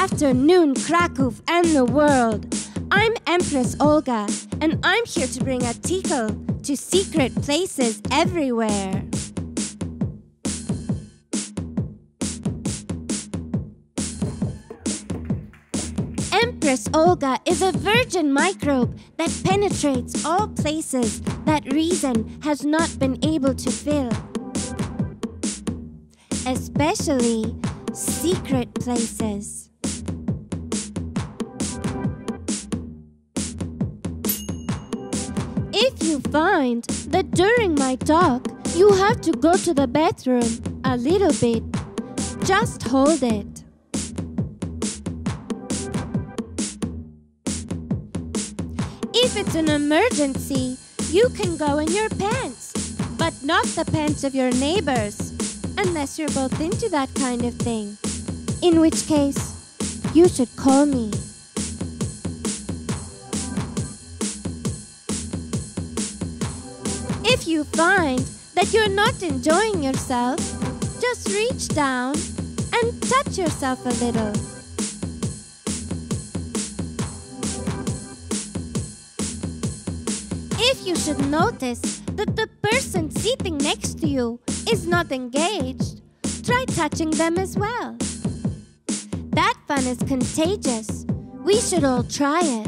afternoon, Kraków and the world. I'm Empress Olga, and I'm here to bring a tickle to secret places everywhere. Empress Olga is a virgin microbe that penetrates all places that reason has not been able to fill. Especially secret places. If you find that during my talk you have to go to the bathroom a little bit, just hold it. If it's an emergency, you can go in your pants, but not the pants of your neighbors, unless you're both into that kind of thing, in which case, you should call me. If you find that you're not enjoying yourself, just reach down and touch yourself a little. If you should notice that the person sitting next to you is not engaged, try touching them as well. That fun is contagious. We should all try it.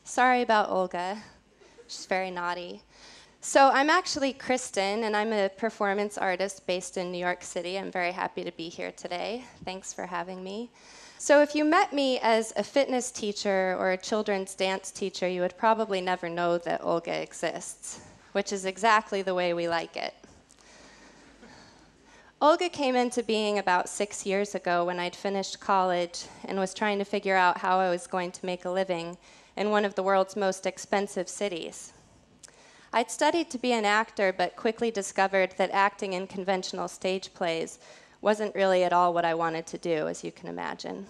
Sorry about Olga. She's very naughty. So I'm actually Kristin, and I'm a performance artist based in New York City. I'm very happy to be here today. Thanks for having me. So if you met me as a fitness teacher or a children's dance teacher, you would probably never know that Olga exists, which is exactly the way we like it. Olga came into being about 6 years ago when I'd finished college and was trying to figure out how I was going to make a living in one of the world's most expensive cities. I'd studied to be an actor, but quickly discovered that acting in conventional stage plays wasn't really at all what I wanted to do, as you can imagine.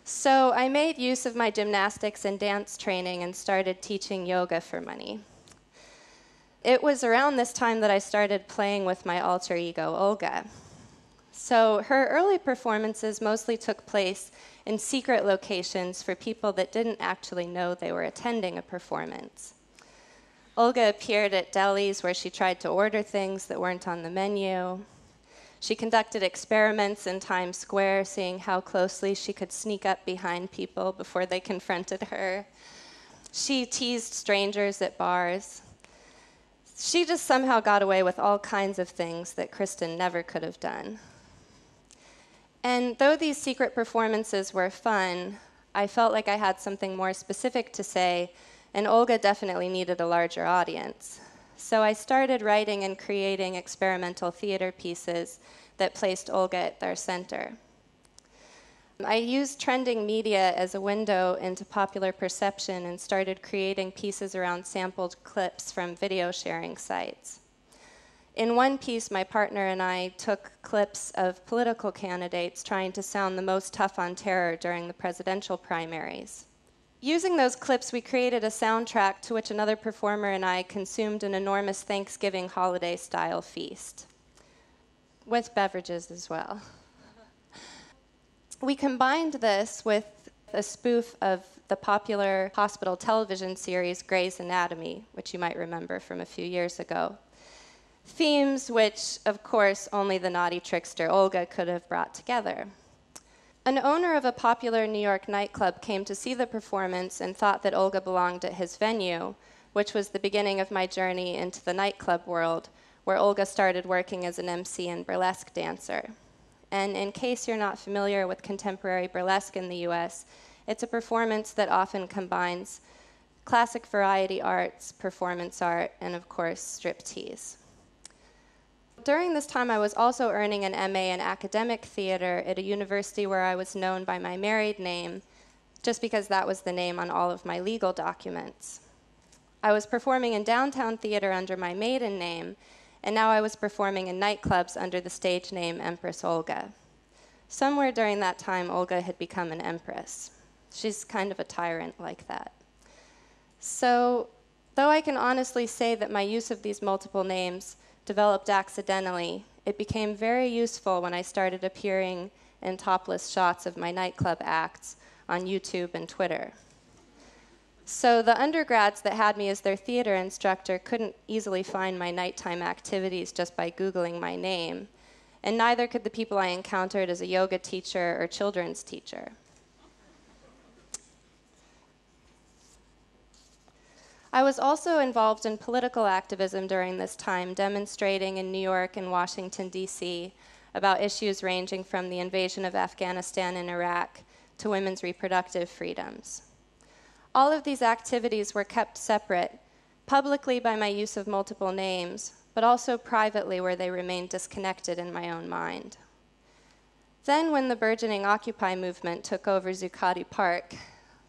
So I made use of my gymnastics and dance training and started teaching yoga for money. It was around this time that I started playing with my alter ego, Olga. So her early performances mostly took place in secret locations for people that didn't actually know they were attending a performance. Olga appeared at delis where she tried to order things that weren't on the menu. She conducted experiments in Times Square, seeing how closely she could sneak up behind people before they confronted her. She teased strangers at bars. She just somehow got away with all kinds of things that Kristin never could have done. And though these secret performances were fun, I felt like I had something more specific to say, and Olga definitely needed a larger audience. So I started writing and creating experimental theater pieces that placed Olga at their center. I used trending media as a window into popular perception and started creating pieces around sampled clips from video sharing sites. In one piece, my partner and I took clips of political candidates trying to sound the most tough on terror during the presidential primaries. Using those clips, we created a soundtrack to which another performer and I consumed an enormous Thanksgiving holiday-style feast, with beverages as well. We combined this with a spoof of the popular hospital television series Grey's Anatomy, which you might remember from a few years ago. Themes which, of course, only the naughty trickster Olga could have brought together. An owner of a popular New York nightclub came to see the performance and thought that Olga belonged at his venue, which was the beginning of my journey into the nightclub world, where Olga started working as an emcee and burlesque dancer. And in case you're not familiar with contemporary burlesque in the US, It's a performance that often combines classic variety arts, performance art, and of course, striptease. During this time, I was also earning an MA in academic theater at a university where I was known by my married name, just because that was the name on all of my legal documents. I was performing in downtown theater under my maiden name, and now I was performing in nightclubs under the stage name Empress Olga. Somewhere during that time, Olga had become an empress. She's kind of a tyrant like that. So, though I can honestly say that my use of these multiple names developed accidentally, it became very useful when I started appearing in topless shots of my nightclub acts on YouTube and Twitter. So the undergrads that had me as their theater instructor couldn't easily find my nighttime activities just by Googling my name, and neither could the people I encountered as a yoga teacher or children's teacher. I was also involved in political activism during this time, demonstrating in New York and Washington, D.C. about issues ranging from the invasion of Afghanistan and Iraq to women's reproductive freedoms. All of these activities were kept separate, publicly by my use of multiple names, but also privately where they remained disconnected in my own mind. Then when the burgeoning Occupy movement took over Zuccotti Park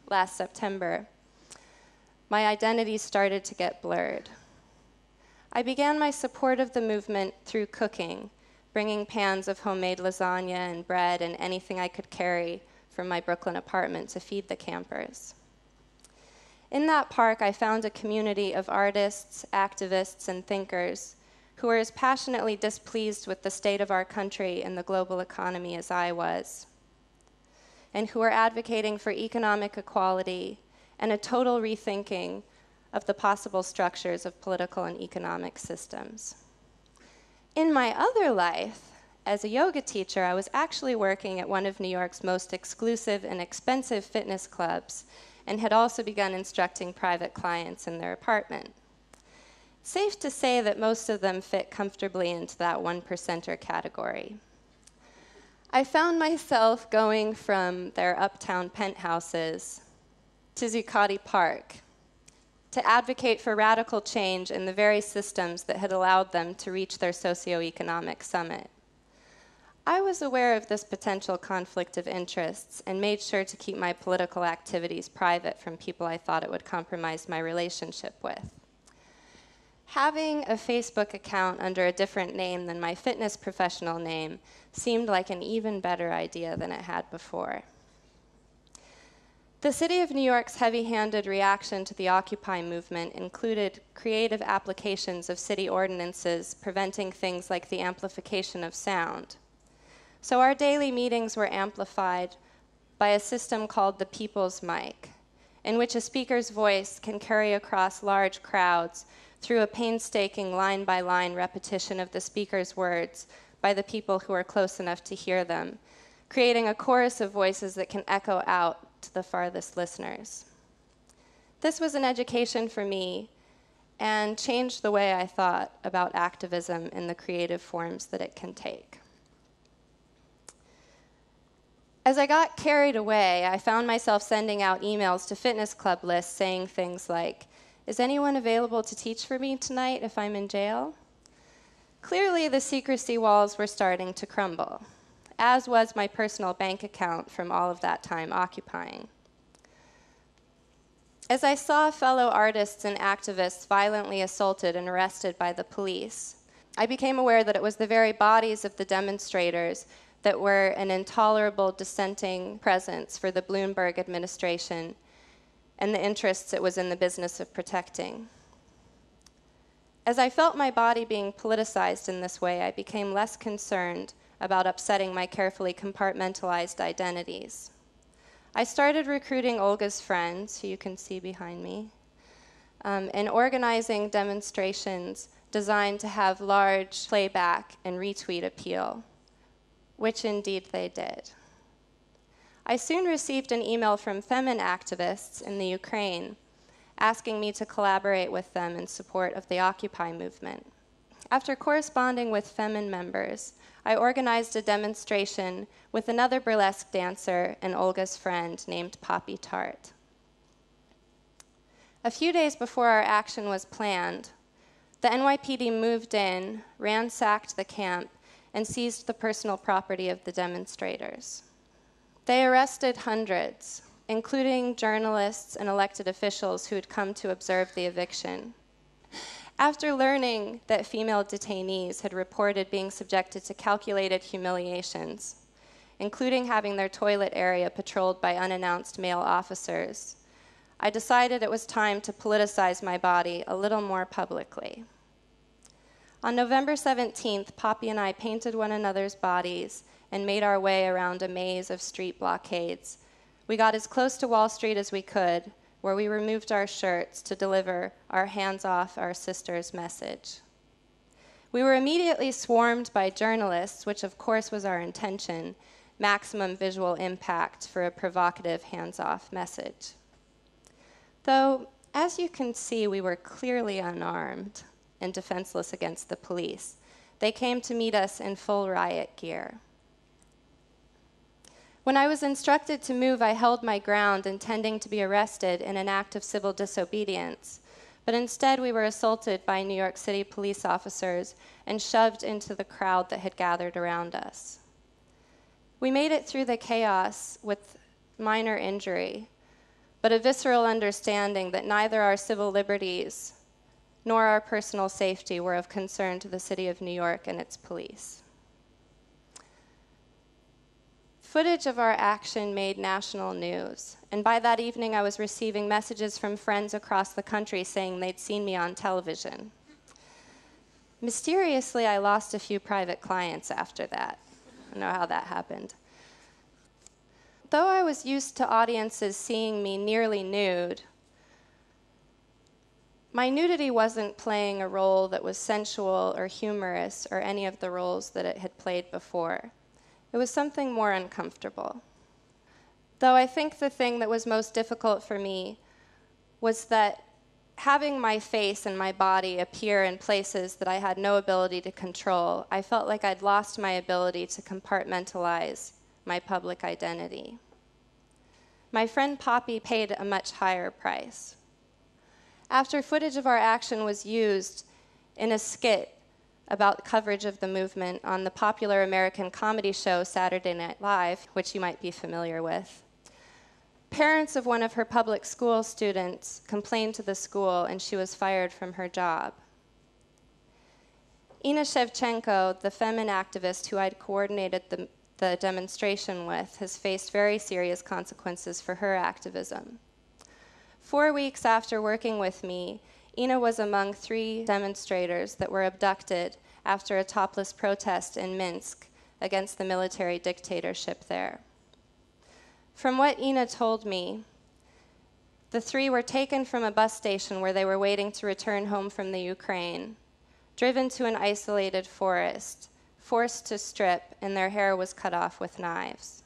last September, my identity started to get blurred. I began my support of the movement through cooking, bringing pans of homemade lasagna and bread and anything I could carry from my Brooklyn apartment to feed the campers. In that park, I found a community of artists, activists, and thinkers who were as passionately displeased with the state of our country and the global economy as I was, and who were advocating for economic equality and a total rethinking of the possible structures of political and economic systems. In my other life, as a yoga teacher, I was actually working at one of New York's most exclusive and expensive fitness clubs, and had also begun instructing private clients in their apartment. Safe to say that most of them fit comfortably into that 1%er category. I found myself going from their uptown penthouses to Zuccotti Park to advocate for radical change in the very systems that had allowed them to reach their socioeconomic summit. I was aware of this potential conflict of interests and made sure to keep my political activities private from people I thought it would compromise my relationship with. Having a Facebook account under a different name than my fitness professional name seemed like an even better idea than it had before. The City of New York's heavy-handed reaction to the Occupy movement included creative applications of city ordinances preventing things like the amplification of sound. So our daily meetings were amplified by a system called the People's Mic, in which a speaker's voice can carry across large crowds through a painstaking line-by-line repetition of the speaker's words by the people who are close enough to hear them, creating a chorus of voices that can echo out to the farthest listeners. This was an education for me and changed the way I thought about activism and the creative forms that it can take. As I got carried away, I found myself sending out emails to fitness club lists saying things like, "Is anyone available to teach for me tonight if I'm in jail?" Clearly, the secrecy walls were starting to crumble, as was my personal bank account from all of that time occupying. As I saw fellow artists and activists violently assaulted and arrested by the police, I became aware that it was the very bodies of the demonstrators that were an intolerable dissenting presence for the Bloomberg administration and the interests it was in the business of protecting. As I felt my body being politicized in this way, I became less concerned about upsetting my carefully compartmentalized identities. I started recruiting Olga's friends, who you can see behind me, and organizing demonstrations designed to have large playback and retweet appeal, which indeed they did. I soon received an email from femin activists in the Ukraine asking me to collaborate with them in support of the Occupy movement. After corresponding with femin members, I organized a demonstration with another burlesque dancer and Olga's friend named Poppy Tart. A few days before our action was planned, the NYPD moved in, ransacked the camp, and seized the personal property of the demonstrators. They arrested hundreds, including journalists and elected officials who had come to observe the eviction. After learning that female detainees had reported being subjected to calculated humiliations, including having their toilet area patrolled by unannounced male officers, I decided it was time to politicize my body a little more publicly. On November 17th, Poppy and I painted one another's bodies and made our way around a maze of street blockades. We got as close to Wall Street as we could, where we removed our shirts to deliver our hands off our sisters message. We were immediately swarmed by journalists, which of course was our intention, maximum visual impact for a provocative hands-off message. Though, as you can see, we were clearly unarmed and defenseless against the police. They came to meet us in full riot gear. When I was instructed to move, I held my ground, intending to be arrested in an act of civil disobedience. But instead, we were assaulted by New York City police officers and shoved into the crowd that had gathered around us. We made it through the chaos with minor injury, but a visceral understanding that neither our civil liberties nor our personal safety were of concern to the city of New York and its police. Footage of our action made national news, and by that evening I was receiving messages from friends across the country saying they'd seen me on television. Mysteriously, I lost a few private clients after that. I don't know how that happened. Though I was used to audiences seeing me nearly nude, my nudity wasn't playing a role that was sensual or humorous or any of the roles that it had played before. It was something more uncomfortable. Though I think the thing that was most difficult for me was that having my face and my body appear in places that I had no ability to control, I felt like I'd lost my ability to compartmentalize my public identity. My friend Poppy paid a much higher price. After footage of our action was used in a skit about coverage of the movement on the popular American comedy show Saturday Night Live, which you might be familiar with, parents of one of her public school students complained to the school, and she was fired from her job. Ina Shevchenko, the feminine activist who I'd coordinated the demonstration with, has faced very serious consequences for her activism. 4 weeks after working with me, Ina was among 3 demonstrators that were abducted after a topless protest in Minsk against the military dictatorship there. From what Ina told me, the 3 were taken from a bus station where they were waiting to return home from the Ukraine, driven to an isolated forest, forced to strip, and their hair was cut off with knives.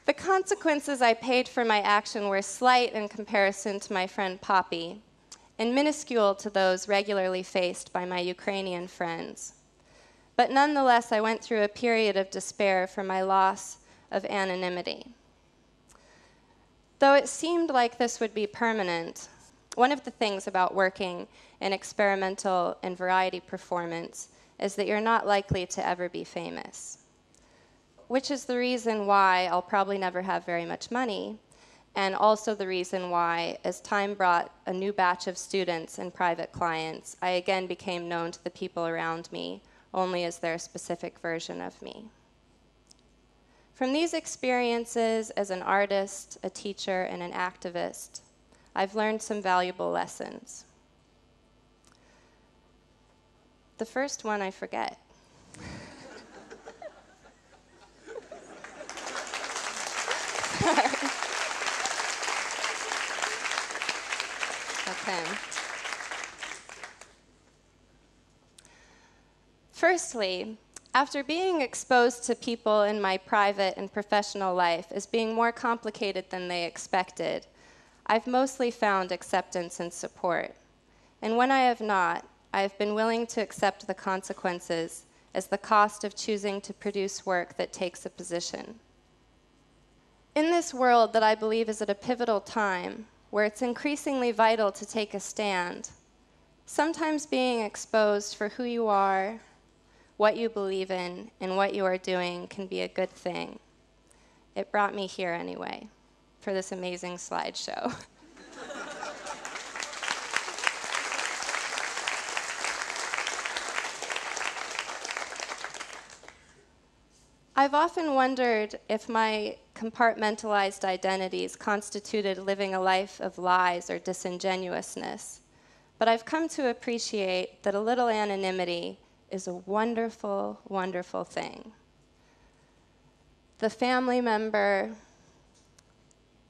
The consequences I paid for my action were slight in comparison to my friend Poppy, and minuscule to those regularly faced by my Ukrainian friends. But nonetheless, I went through a period of despair for my loss of anonymity. Though it seemed like this would be permanent, one of the things about working in experimental and variety performance is that you're not likely to ever be famous, which is the reason why I'll probably never have very much money, and also the reason why, as time brought a new batch of students and private clients, I again became known to the people around me only as their specific version of me. From these experiences as an artist, a teacher, and an activist, I've learned some valuable lessons. The first one I forget. Okay. Firstly, after being exposed to people in my private and professional life as being more complicated than they expected, I've mostly found acceptance and support. And when I have not, I have been willing to accept the consequences as the cost of choosing to produce work that takes a position. In this world that I believe is at a pivotal time, where it's increasingly vital to take a stand, sometimes being exposed for who you are, what you believe in, and what you are doing can be a good thing. It brought me here anyway, for this amazing slideshow. I've often wondered if my compartmentalized identities constituted living a life of lies or disingenuousness, but I've come to appreciate that a little anonymity is a wonderful, wonderful thing. The family member,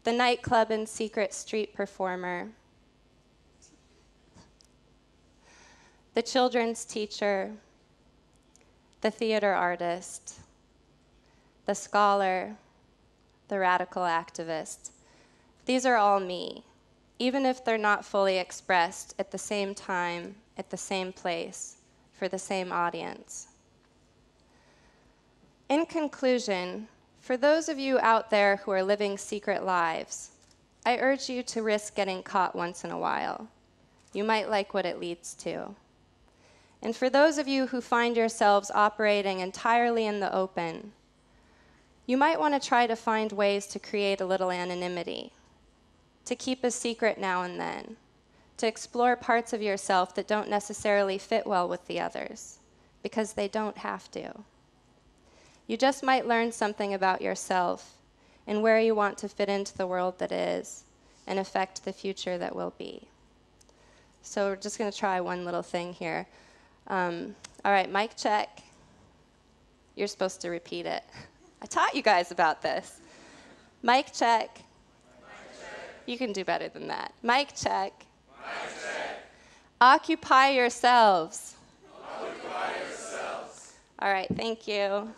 the nightclub and secret street performer, the children's teacher, the theater artist, the scholar, the radical activist. These are all me, even if they're not fully expressed at the same time, at the same place, for the same audience. In conclusion, for those of you out there who are living secret lives, I urge you to risk getting caught once in a while. You might like what it leads to. And for those of you who find yourselves operating entirely in the open, you might want to try to find ways to create a little anonymity, to keep a secret now and then, to explore parts of yourself that don't necessarily fit well with the others, because they don't have to. You just might learn something about yourself and where you want to fit into the world that is and affect the future that will be. So we're just going to try one little thing here. All right, mic check. You're supposed to repeat it. I taught you guys about this. Mic check. Mic check. You can do better than that. Mic check. Mic check. Occupy yourselves. Occupy yourselves. All right, thank you.